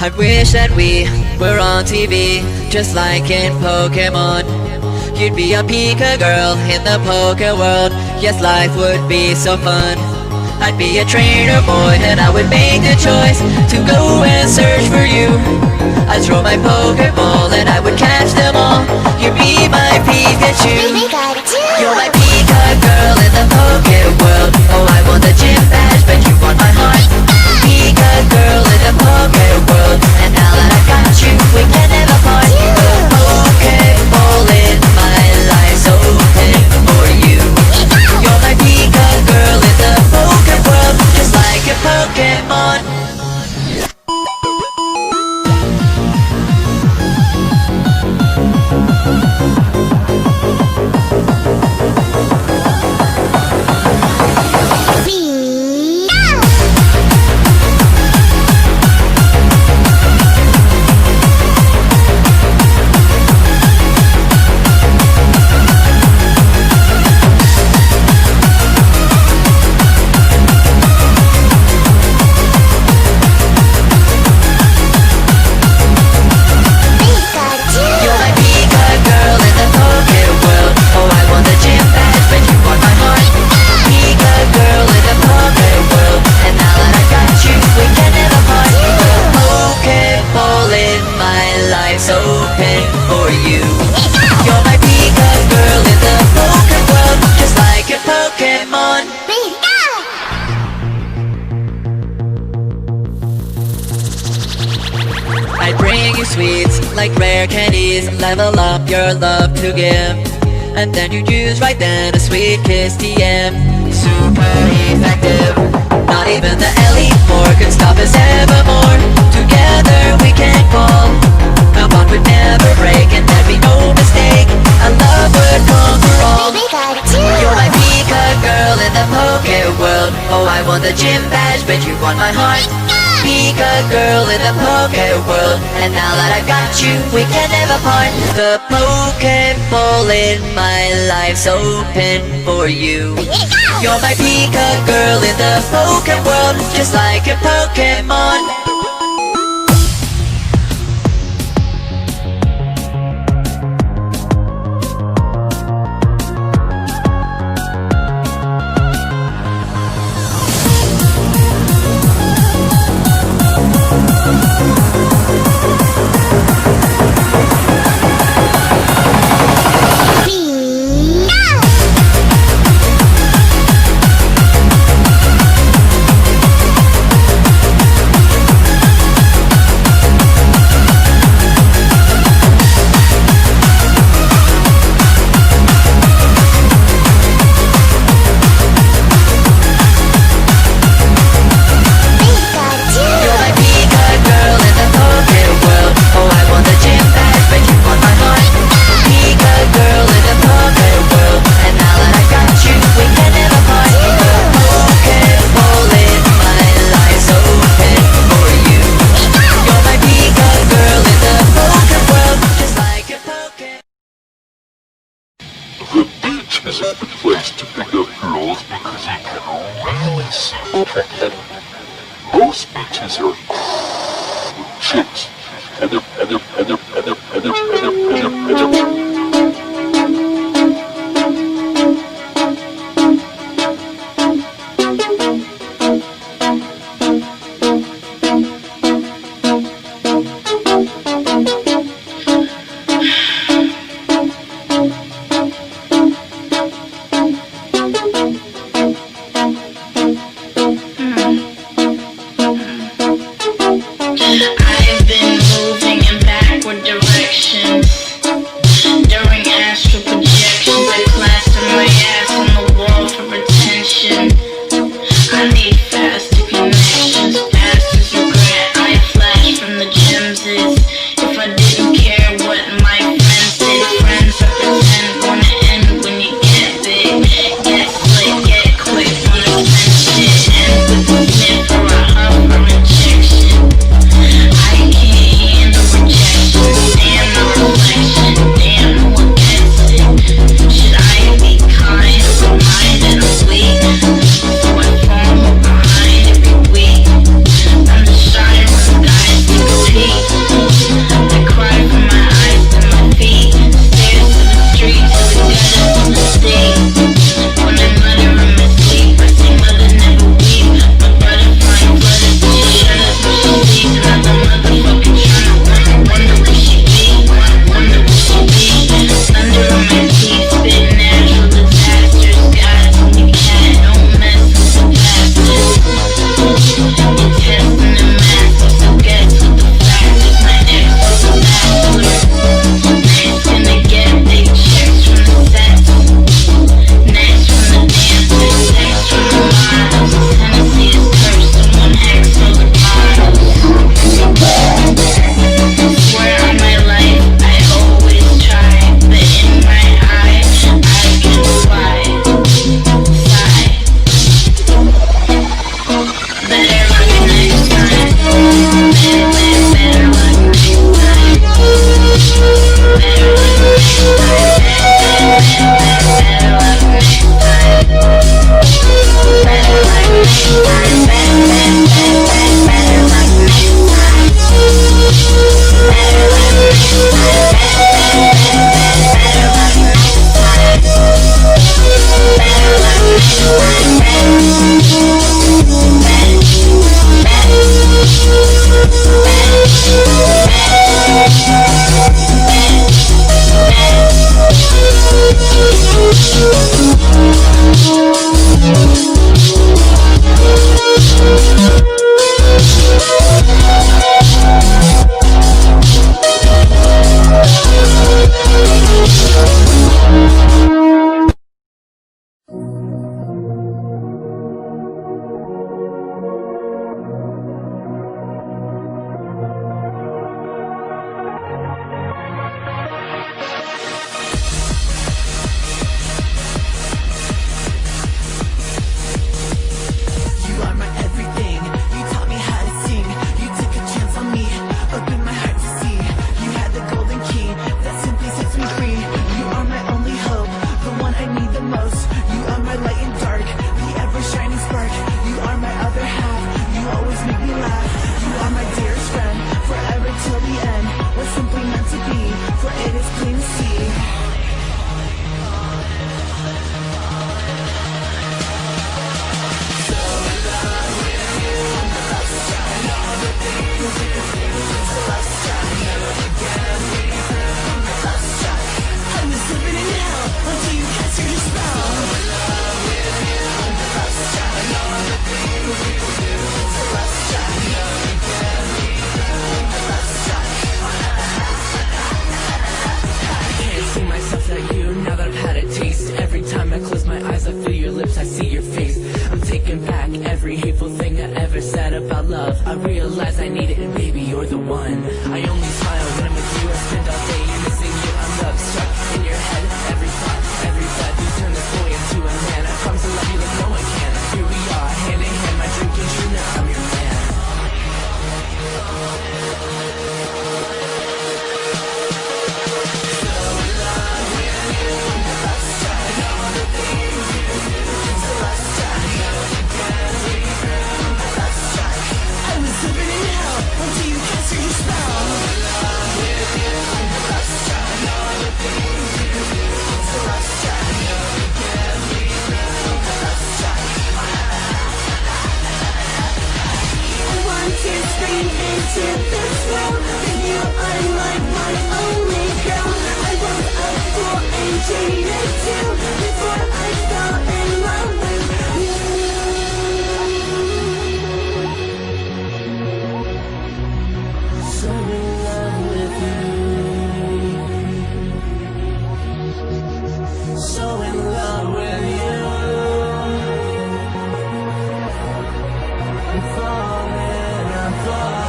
I wish that we were on TV, just like in Pokemon. You'd be a Pika girl in the Poke world. Yes, life would be so fun. I'd be a trainer boy and I would make the choice to go and search for you. I'd throw my Pokeball and I would catch them all. You'd be my Pikachu. You're my Pika girl in the Poke world. Oh, I want the gym badge, but you want my heart. Pika girl in the Poke world, and now that I got you, we can never part. The Pokeball in my life's open for you. You're my Pika girl in the Poke world, just like a Pokemon. Open for you. You're my Pika girl in the Poke world, just like a Pokemon. I bring you sweets like rare candies, level up your love to give, and then you choose right then a sweet kiss TM. Super effective. Not even the Elite Four can stop us evermore. Together we can fall. Our bond would never break and there'd be no mistake. Our love would conquer all. You're my Pika girl in the Poke world. Oh, I want the gym badge, but you want my heart. Pika girl in the Poke world, and now that I've got you, we can never part. The Pokeball in my life's open for you. You're my Pika girl in the Poke world, just like a Pokemon. Is a good place to pick up girls because you can really see them. Most beaches are chicks, and they're I've been moving in backward directions during astral projections. I plaster my ass on the wall for attention. I need faster connections, pastors regret. I flash from the gems is if I didn't care what my friends did. Friends I pretend wanna end when you get big. Get slick, get quick, wanna spend shit. End with a sniff or a hug or injection. I can't handle rejection. Damn the reflection. Damn no one gets it. Should I be kind or minded or weak? So I form a your lips, I see your face. I'm taking back every hateful thing I ever said about love. I realize I need it, and baby, you're the one. I only smile when I'm with you, I spend all day missing you. I'm love struck in your head, every thought, every breath. You turn this boy into a man. I promise to love you like no one can. Here we are, hand in hand, my dream came true, now I'm your man. Into this world, with you I'm like my only girl. I was a fool and jaded too before I fell in love with you. So in love with you. So in love with you. I'm falling, I'm falling.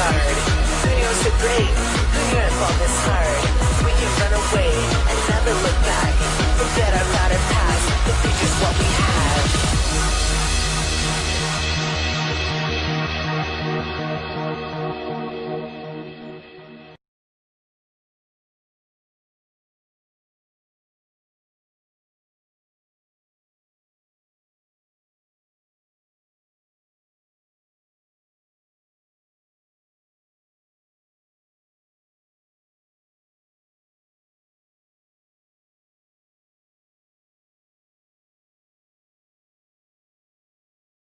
Who knew so great? Who knew it felt this hard? We can run away